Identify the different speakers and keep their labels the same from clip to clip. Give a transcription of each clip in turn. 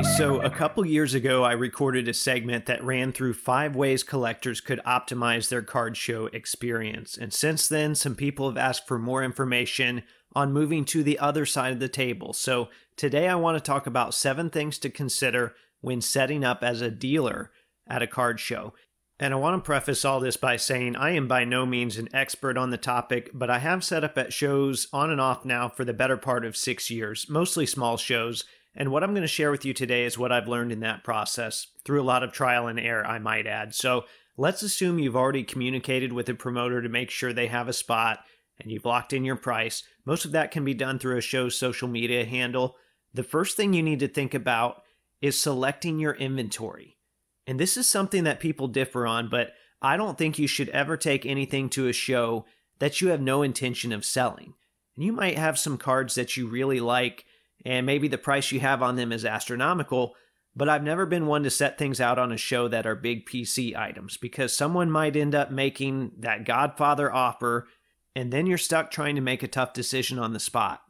Speaker 1: Okay, so a couple years ago, I recorded a segment that ran through 5 ways collectors could optimize their card show experience. And since then, some people have asked for more information on moving to the other side of the table. So today I want to talk about 7 things to consider when setting up as a dealer at a card show. And I want to preface all this by saying I am by no means an expert on the topic, but I have set up at shows on and off now for the better part of 6 years, mostly small shows. And what I'm going to share with you today is what I've learned in that process, through a lot of trial and error, I might add. So let's assume you've already communicated with a promoter to make sure they have a spot and you've locked in your price. Most of that can be done through a show's social media handle. The first thing you need to think about is selecting your inventory. And this is something that people differ on, but I don't think you should ever take anything to a show that you have no intention of selling. And you might have some cards that you really like, and maybe the price you have on them is astronomical, but I've never been one to set things out on a show that are big PC items, because someone might end up making that Godfather offer, and then you're stuck trying to make a tough decision on the spot.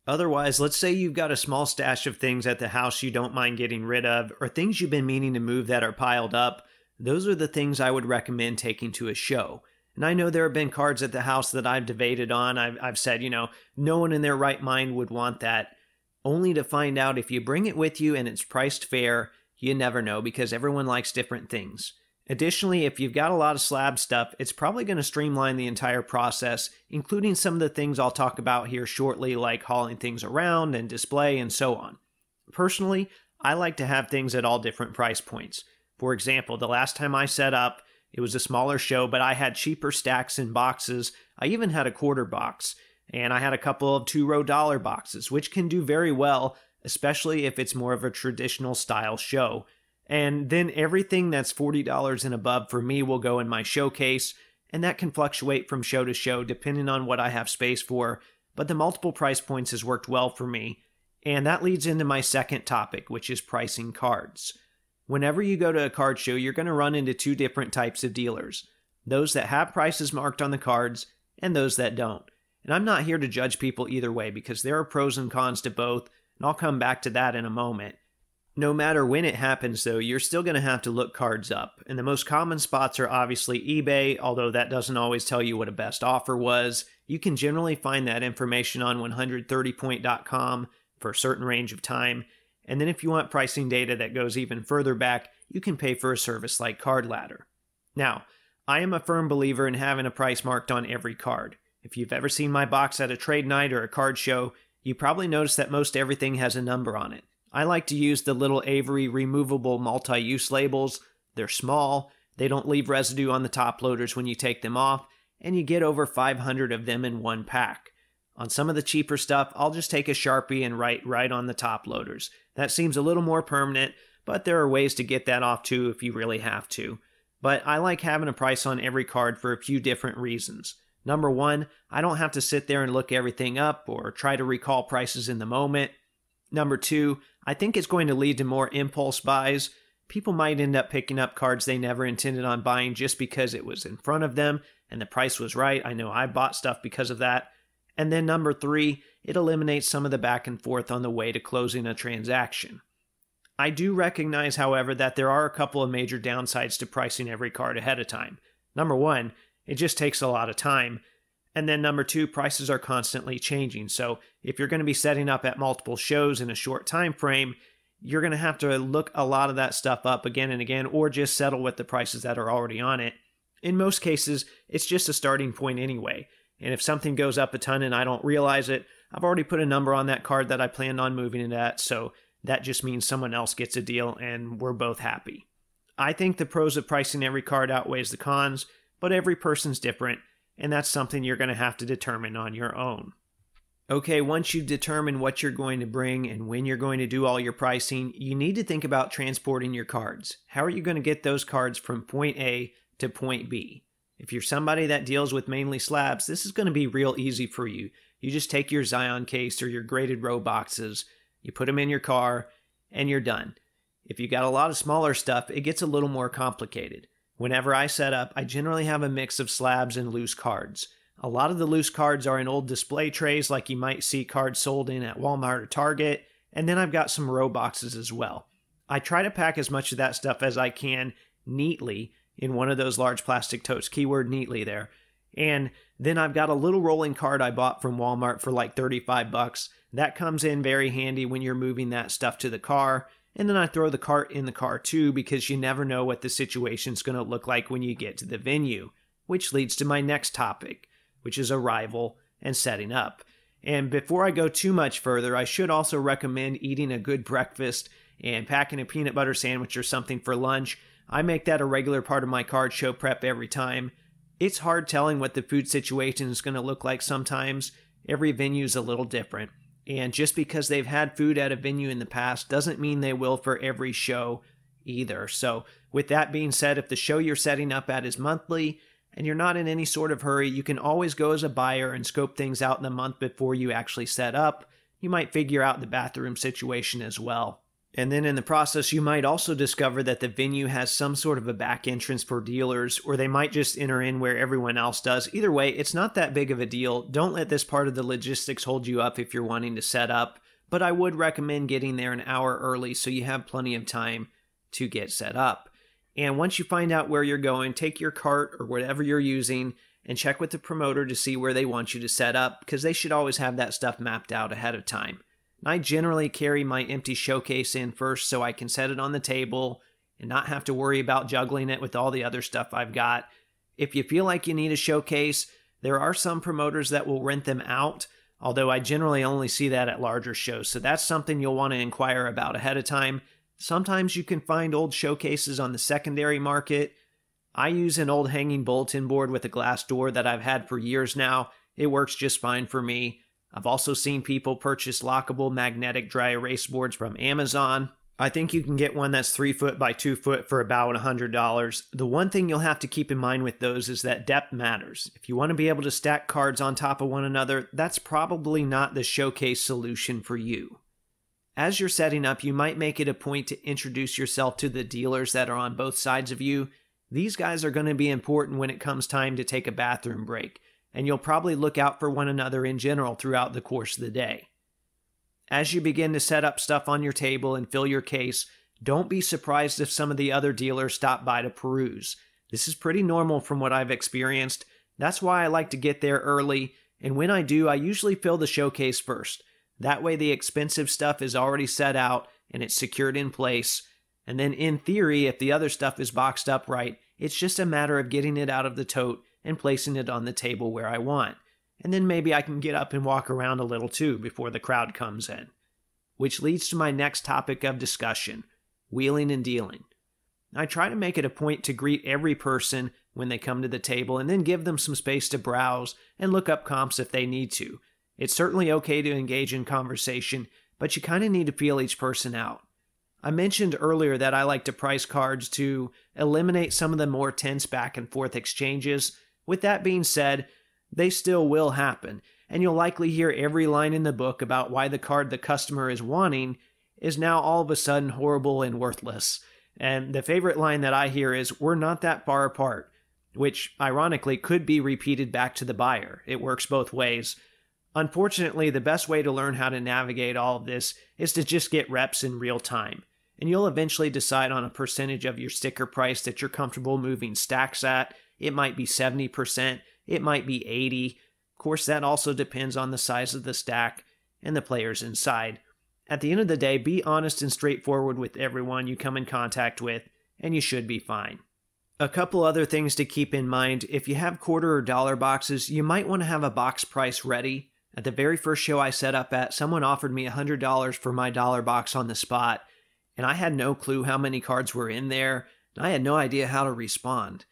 Speaker 1: Otherwise, let's say you've got a small stash of things at the house you don't mind getting rid of, or things you've been meaning to move that are piled up. Those are the things I would recommend taking to a show. And I know there have been cards at the house that I've debated on. I've said, no one in their right mind would want that, only to find out if you bring it with you and it's priced fair, you never know, because everyone likes different things. Additionally, if you've got a lot of slab stuff, it's probably going to streamline the entire process, including some of the things I'll talk about here shortly, like hauling things around and display and so on. Personally, I like to have things at all different price points. For example, the last time I set up, it was a smaller show, but I had cheaper stacks and boxes. I even had a quarter box, and I had a couple of 2-row dollar boxes, which can do very well, especially if it's more of a traditional style show. And then everything that's $40 and above for me will go in my showcase, and that can fluctuate from show to show depending on what I have space for, but the multiple price points has worked well for me. And that leads into my second topic, which is pricing cards. Whenever you go to a card show, you're going to run into 2 different types of dealers: those that have prices marked on the cards and those that don't. And I'm not here to judge people either way, because there are pros and cons to both, and I'll come back to that in a moment. No matter when it happens, though, you're still going to have to look cards up. And the most common spots are obviously eBay, although that doesn't always tell you what a best offer was. You can generally find that information on 130point.com for a certain range of time. And then if you want pricing data that goes even further back, you can pay for a service like Card Ladder. Now, I am a firm believer in having a price marked on every card. If you've ever seen my box at a trade night or a card show, you probably noticed that most everything has a number on it. I like to use the little Avery removable multi-use labels. They're small, they don't leave residue on the top loaders when you take them off, and you get over 500 of them in one pack. On some of the cheaper stuff, I'll just take a Sharpie and write right on the top loaders. That seems a little more permanent, but there are ways to get that off too if you really have to. But I like having a price on every card for a few different reasons. Number one, I don't have to sit there and look everything up or try to recall prices in the moment. Number two, I think it's going to lead to more impulse buys. People might end up picking up cards they never intended on buying just because it was in front of them and the price was right. I know I bought stuff because of that. And then number three, it eliminates some of the back and forth on the way to closing a transaction. I do recognize, however, that there are a couple of major downsides to pricing every card ahead of time. Number one, it just takes a lot of time. And then number two, prices are constantly changing. So if you're going to be setting up at multiple shows in a short time frame, you're going to have to look a lot of that stuff up again and again, or just settle with the prices that are already on it. In most cases, it's just a starting point anyway. And if something goes up a ton and I don't realize it, I've already put a number on that card that I planned on moving it at, so that just means someone else gets a deal and we're both happy. I think the pros of pricing every card outweighs the cons, but every person's different, and that's something you're going to have to determine on your own. Okay, once you've determined what you're going to bring and when you're going to do all your pricing, you need to think about transporting your cards. How are you going to get those cards from point A to point B? If you're somebody that deals with mainly slabs, this is going to be real easy for you. You just take your Zion case or your graded row boxes, you put them in your car, and you're done. If you got a lot of smaller stuff, it gets a little more complicated. Whenever I set up, I generally have a mix of slabs and loose cards. A lot of the loose cards are in old display trays like you might see cards sold in at Walmart or Target, and then I've got some row boxes as well. I try to pack as much of that stuff as I can neatly in one of those large plastic totes, keyword neatly there. And then I've got a little rolling cart I bought from Walmart for like 35 bucks. That comes in very handy when you're moving that stuff to the car. And then I throw the cart in the car too, because you never know what the situation's going to look like when you get to the venue, which leads to my next topic, which is arrival and setting up. And before I go too much further, I should also recommend eating a good breakfast and packing a peanut butter sandwich or something for lunch. I make that a regular part of my card show prep every time. It's hard telling what the food situation is going to look like sometimes. Every venue is a little different. And just because they've had food at a venue in the past doesn't mean they will for every show either. So with that being said, if the show you're setting up at is monthly and you're not in any sort of hurry, you can always go as a buyer and scope things out in the month before you actually set up. You might figure out the bathroom situation as well. And then in the process, you might also discover that the venue has some sort of a back entrance for dealers, or they might just enter in where everyone else does. Either way, it's not that big of a deal. Don't let this part of the logistics hold you up if you're wanting to set up, but I would recommend getting there an hour early so you have plenty of time to get set up. And once you find out where you're going, take your cart or whatever you're using and check with the promoter to see where they want you to set up, because they should always have that stuff mapped out ahead of time. I generally carry my empty showcase in first so I can set it on the table and not have to worry about juggling it with all the other stuff I've got. If you feel like you need a showcase, there are some promoters that will rent them out, although I generally only see that at larger shows, so that's something you'll want to inquire about ahead of time. Sometimes you can find old showcases on the secondary market. I use an old hanging bulletin board with a glass door that I've had for years now. It works just fine for me. I've also seen people purchase lockable magnetic dry erase boards from Amazon. I think you can get one that's 3 foot by 2 foot for about $100. The one thing you'll have to keep in mind with those is that depth matters. If you want to be able to stack cards on top of one another, that's probably not the showcase solution for you. As you're setting up, you might make it a point to introduce yourself to the dealers that are on both sides of you. These guys are going to be important when it comes time to take a bathroom break, and you'll probably look out for one another in general throughout the course of the day. As you begin to set up stuff on your table and fill your case, don't be surprised if some of the other dealers stop by to peruse. This is pretty normal from what I've experienced. That's why I like to get there early, and when I do, I usually fill the showcase first. That way the expensive stuff is already set out and it's secured in place. And then in theory, if the other stuff is boxed up right, it's just a matter of getting it out of the tote and placing it on the table where I want. And then maybe I can get up and walk around a little too before the crowd comes in. Which leads to my next topic of discussion, wheeling and dealing. I try to make it a point to greet every person when they come to the table and then give them some space to browse and look up comps if they need to. It's certainly okay to engage in conversation, but you kind of need to feel each person out. I mentioned earlier that I like to price cards to eliminate some of the more tense back and forth exchanges. With that being said, they still will happen, and you'll likely hear every line in the book about why the card the customer is wanting is now all of a sudden horrible and worthless. And the favorite line that I hear is, "We're not that far apart," which ironically could be repeated back to the buyer. It works both ways. Unfortunately, the best way to learn how to navigate all of this is to just get reps in real time, and you'll eventually decide on a percentage of your sticker price that you're comfortable moving stacks at. It might be 70%, it might be 80%. Of course, that also depends on the size of the stack and the players inside. At the end of the day, be honest and straightforward with everyone you come in contact with, and you should be fine. A couple other things to keep in mind: if you have quarter or dollar boxes, you might want to have a box price ready. At the very first show I set up at, someone offered me $100 for my dollar box on the spot, and I had no clue how many cards were in there, and I had no idea how to respond.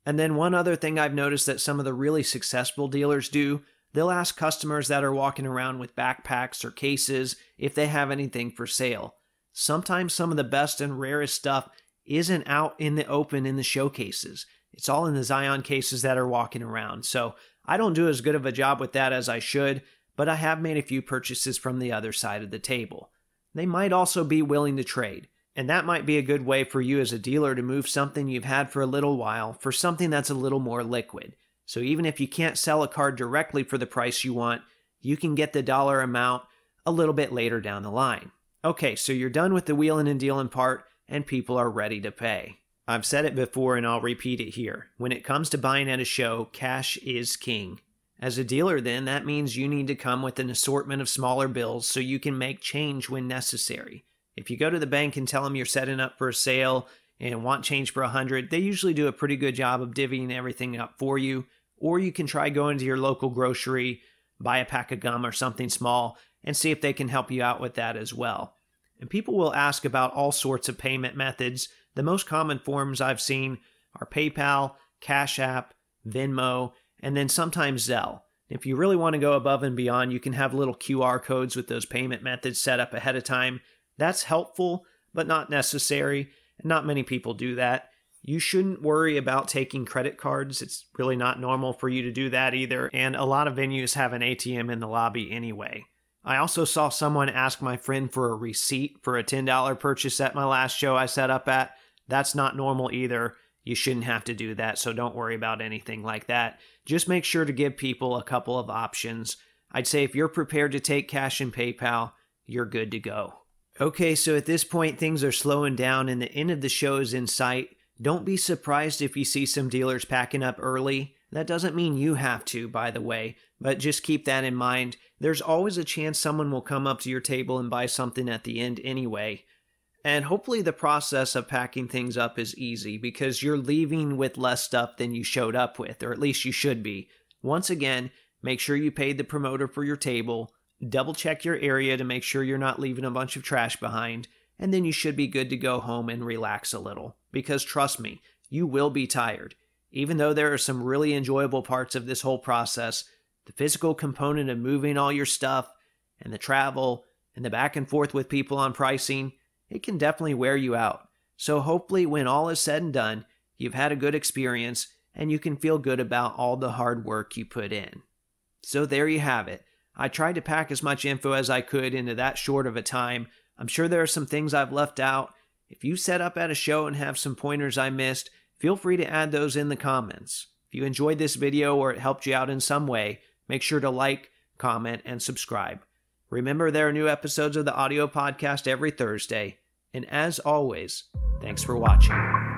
Speaker 1: And then one other thing I've noticed that some of the really successful dealers do, they'll ask customers that are walking around with backpacks or cases if they have anything for sale. Sometimes some of the best and rarest stuff isn't out in the open in the showcases. It's all in the Zion cases that are walking around. So I don't do as good of a job with that as I should, but I have made a few purchases from the other side of the table. They might also be willing to trade, and that might be a good way for you as a dealer to move something you've had for a little while for something that's a little more liquid. So even if you can't sell a card directly for the price you want, you can get the dollar amount a little bit later down the line. Okay, so you're done with the wheeling and dealing part, and people are ready to pay. I've said it before and I'll repeat it here. When it comes to buying at a show, cash is king. As a dealer then, that means you need to come with an assortment of smaller bills so you can make change when necessary. If you go to the bank and tell them you're setting up for a sale and want change for $100, they usually do a pretty good job of divvying everything up for you. Or you can try going to your local grocery, buy a pack of gum or something small, and see if they can help you out with that as well. And people will ask about all sorts of payment methods. The most common forms I've seen are PayPal, Cash App, Venmo, and then sometimes Zelle. If you really want to go above and beyond, you can have little QR codes with those payment methods set up ahead of time. That's helpful, but not necessary, and not many people do that. You shouldn't worry about taking credit cards. It's really not normal for you to do that either, and a lot of venues have an ATM in the lobby anyway. I also saw someone ask my friend for a receipt for a $10 purchase at my last show I set up at. That's not normal either. You shouldn't have to do that, so don't worry about anything like that. Just make sure to give people a couple of options. I'd say if you're prepared to take cash and PayPal, you're good to go. Okay, so at this point, things are slowing down and the end of the show is in sight. Don't be surprised if you see some dealers packing up early. That doesn't mean you have to, by the way, but just keep that in mind. There's always a chance someone will come up to your table and buy something at the end anyway. And hopefully the process of packing things up is easy because you're leaving with less stuff than you showed up with, or at least you should be. Once again, make sure you paid the promoter for your table, double check your area to make sure you're not leaving a bunch of trash behind, and then you should be good to go home and relax a little. Because trust me, you will be tired. Even though there are some really enjoyable parts of this whole process, the physical component of moving all your stuff, and the travel, and the back and forth with people on pricing, it can definitely wear you out. So hopefully when all is said and done, you've had a good experience, and you can feel good about all the hard work you put in. So there you have it. I tried to pack as much info as I could into that short of a time. I'm sure there are some things I've left out. If you set up at a show and have some pointers I missed, feel free to add those in the comments. If you enjoyed this video or it helped you out in some way, make sure to like, comment, and subscribe. Remember, there are new episodes of the audio podcast every Thursday. And as always, thanks for watching.